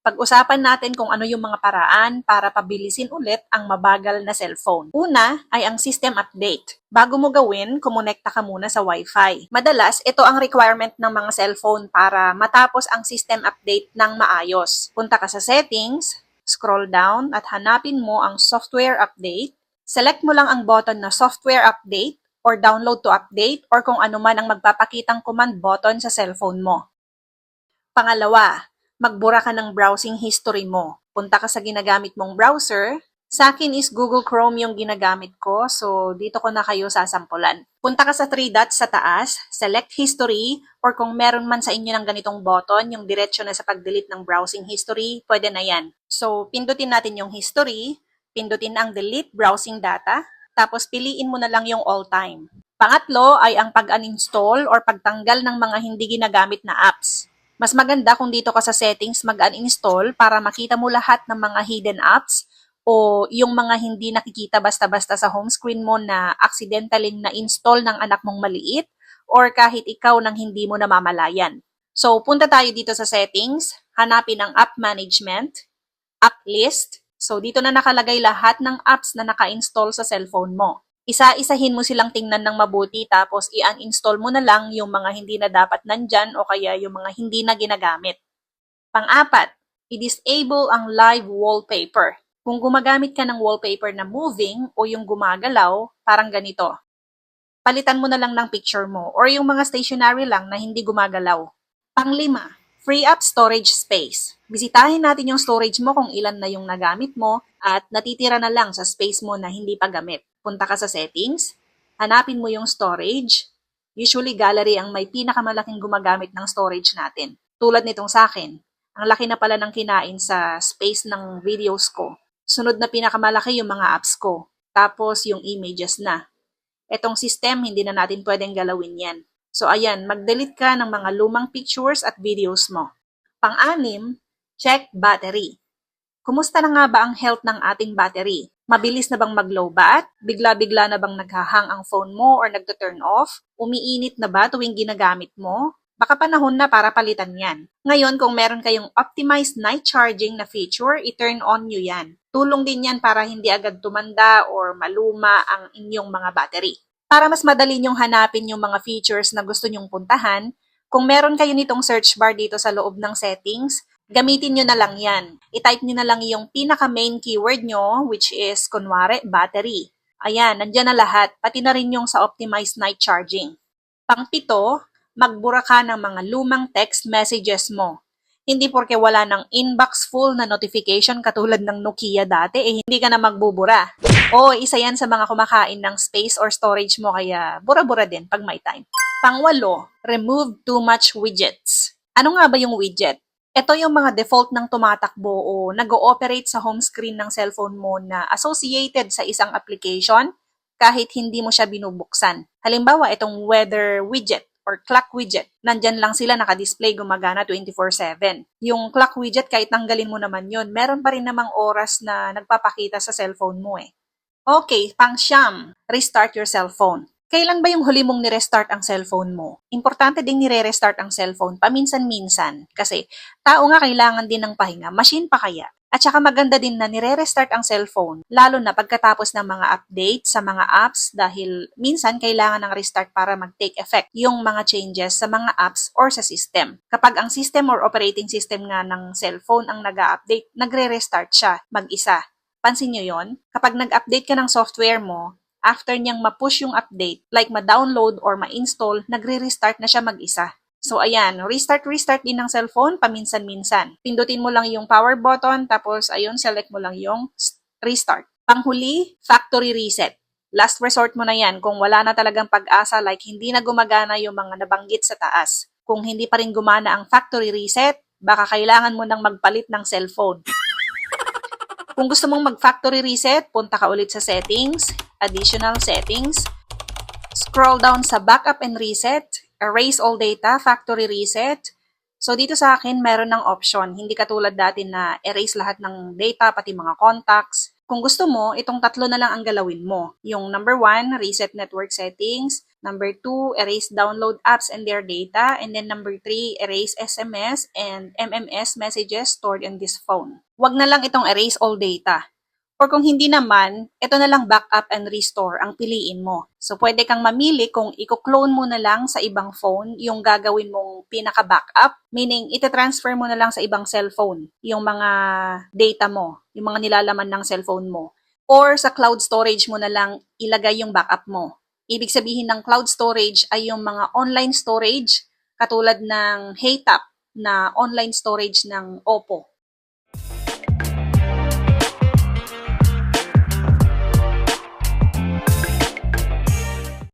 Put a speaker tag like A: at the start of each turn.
A: Pag-usapan natin kung ano yung mga paraan para pabilisin ulit ang mabagal na cellphone. Una ay ang system update. Bago mo gawin, kumonekta ka muna sa Wi-Fi. Madalas, ito ang requirement ng mga cellphone para matapos ang system update ng maayos. Punta ka sa settings, scroll down at hanapin mo ang software update. Select mo lang ang button na software update or download to update or kung ano man ang magpapakitang command button sa cellphone mo. Pangalawa, magbura ka ng browsing history mo. Punta ka sa ginagamit mong browser. Sa akin is Google Chrome yung ginagamit ko, so dito ko na kayo sasampulan. Punta ka sa 3 dots sa taas, select history, or kung meron man sa inyo ng ganitong button, yung diretsyo na sa pag-delete ng browsing history, pwede na yan. So, pindutin natin yung history, pindutin ang delete browsing data, tapos piliin mo na lang yung all time. Pangatlo ay ang pag-uninstall or pagtanggal ng mga hindi ginagamit na apps. Mas maganda kung dito ka sa settings mag-uninstall para makita mo lahat ng mga hidden apps o yung mga hindi nakikita basta-basta sa home screen mo na accidentally na-install ng anak mong maliit or kahit ikaw nang hindi mo namamalayan. So, punta tayo dito sa settings, hanapin ang app management, app list. So, dito na nakalagay lahat ng apps na naka-install sa cellphone mo. Isa-isahin mo silang tingnan ng mabuti tapos i-uninstall mo na lang yung mga hindi na dapat nandyan o kaya yung mga hindi na ginagamit. Pang-apat, i-disable ang live wallpaper. Kung gumagamit ka ng wallpaper na moving o yung gumagalaw, parang ganito. Palitan mo na lang ng picture mo or yung mga stationary lang na hindi gumagalaw. Pang-lima, free up storage space. Bisitahin natin yung storage mo kung ilan na yung nagamit mo at natitira na lang sa space mo na hindi pa gamit. Punta ka sa settings, hanapin mo yung storage. Usually, gallery ang may pinakamalaking gumagamit ng storage natin. Tulad nitong sa akin, ang laki na pala ng kinain sa space ng videos ko. Sunod na pinakamalaki yung mga apps ko. Tapos yung images na. Etong system, hindi na natin pwedeng galawin yan. So ayan, mag-delete ka ng mga lumang pictures at videos mo. Pang-anim, check battery. Kumusta na nga ba ang health ng ating battery? Mabilis na bang mag-low bat? Bigla-bigla na bang naghahang ang phone mo or nagto-turn off? Umiinit na ba tuwing ginagamit mo? Baka panahon na para palitan yan. Ngayon, kung meron kayong optimized night charging na feature, i-turn on nyo yan. Tulong din yan para hindi agad tumanda or maluma ang inyong mga battery. Para mas madali nyong hanapin yung mga features na gusto nyong puntahan, kung meron kayo nitong search bar dito sa loob ng settings, gamitin nyo na lang yan. I-type nyo na lang yung pinaka-main keyword nyo, which is, kunwari, battery. Ayan, nandyan na lahat, pati na rin yung sa optimized night charging. Pang-pito, magbura ka ng mga lumang text messages mo. Hindi porke wala ng inbox full na notification katulad ng Nokia dati, hindi ka na magbubura. O, isa yan sa mga kumakain ng space or storage mo, kaya bura-bura din pag may time. Pang-walo, remove too much widgets. Ano nga ba yung widget? Ito yung mga default ng tumatakbo o nag-ooperate sa home screen ng cellphone mo na associated sa isang application kahit hindi mo siya binubuksan. Halimbawa, itong weather widget or clock widget. Nandyan lang sila nakadisplay, gumagana 24/7. Yung clock widget, kahit tanggalin mo naman yun, meron pa rin namang oras na nagpapakita sa cellphone mo eh. Okay, pang-siyam, restart your cellphone. Kailan ba yung huli mong nirestart ang cellphone mo? Importante ding nire-restart ang cellphone paminsan-minsan kasi tao nga kailangan din ng pahinga, machine pa kaya. At saka maganda din na nire-restart ang cellphone, lalo na pagkatapos ng mga update sa mga apps dahil minsan kailangan ng restart para mag-take effect yung mga changes sa mga apps or sa system. Kapag ang system or operating system nga ng cellphone ang nag-update, nagre-restart siya mag-isa. Pansin nyo yon? Kapag nag-update ka ng software mo, after niyang ma-push yung update, like ma-download or ma-install, nagre-restart na siya mag-isa. So ayan, restart din ng cellphone paminsan-minsan. Pindutin mo lang yung power button, tapos ayun, select mo lang yung restart. Panghuli, factory reset. Last resort mo na yan kung wala na talagang pag-asa like hindi na gumagana yung mga nabanggit sa taas. Kung hindi pa rin gumana ang factory reset, baka kailangan mo nang magpalit ng cellphone. Kung gusto mong mag-factory reset, punta ka ulit sa settings, additional settings, scroll down sa backup and reset, erase all data, factory reset. So dito sa akin, meron ng option. Hindi katulad dati na erase lahat ng data, pati mga contacts. Kung gusto mo, itong tatlo na lang ang galawin mo. Yung number 1, reset network settings. Number 2, erase download apps and their data. And then number 3, erase SMS and MMS messages stored in this phone. Huwag na lang itong erase all data. Or kung hindi naman, ito na lang backup and restore ang piliin mo. So, pwede kang mamili kung i-clone mo na lang sa ibang phone yung gagawin mong pinaka-backup, meaning ita-transfer mo na lang sa ibang cellphone yung mga data mo, yung mga nilalaman ng cellphone mo. Or sa cloud storage mo na lang ilagay yung backup mo. Ibig sabihin ng cloud storage ay yung mga online storage katulad ng HeyTap na online storage ng Oppo.